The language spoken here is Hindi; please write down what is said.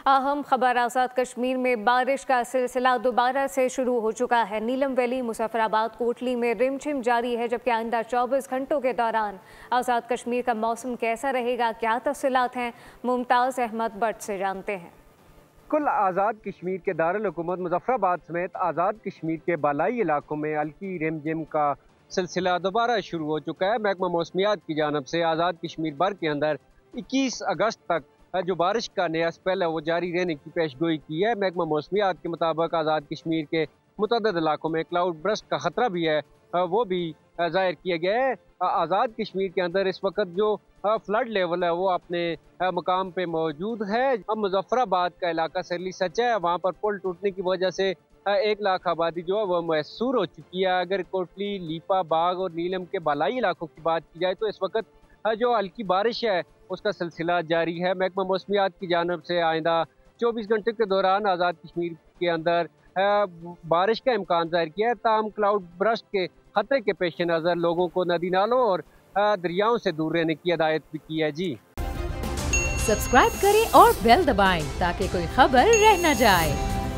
अहम खबर आज़ाद कश्मीर में बारिश का सिलसिला दोबारा से शुरू हो चुका है। नीलम वैली, मुजफ्फराबाद, कोटली में रिमझिम जारी है, जबकि आइंदा 24 घंटों के दौरान आज़ाद कश्मीर का मौसम कैसा रहेगा, क्या तफसीलात हैं, मुमताज़ अहमद बट से जानते हैं। कुल आज़ाद कश्मीर के दारुल हुकूमत मुजफ्फराबाद समेत आज़ाद कश्मीर के बालाई इलाकों में हल्की रिमझिम का सिलसिला दोबारा शुरू हो चुका है। महकमा मौसमियात की जानब से आज़ाद कश्मीर भर के अंदर 21 अगस्त तक जो बारिश का नया स्पेल है वो जारी रहने की पेशगोई की है। महकमा मौसमियात के मुताबिक आज़ाद कश्मीर के मुतअद्दिद इलाकों में क्लाउड बर्स्ट का ख़तरा भी है, वो भी ज़ाहिर किया गया है। आज़ाद कश्मीर के अंदर इस वक्त जो फ्लड लेवल है वो अपने मकाम पे मौजूद है। अब मुजफ्फराबाद का इलाका सरली सच है, वहाँ पर पुल टूटने की वजह से 1 लाख आबादी जो है वह मैसूर हो चुकी है। अगर कोटली, लीपा, बाग और नीलम के बालाई इलाकों की बात की जाए तो इस वक्त जो हल्की बारिश है उसका सिलसिला जारी है। महकमा मौसमियात की जानब से आइंदा 24 घंटे के दौरान आज़ाद कश्मीर के अंदर बारिश का इम्कान जाहिर किया है। ताहम क्लाउड बर्स्ट के खतरे के पेश नज़र लोगों को नदी नालों और दरियाओं से दूर रहने की हिदायत भी की है। जी सब्सक्राइब करें और बेल दबाएं ताकि कोई खबर रह न जाए।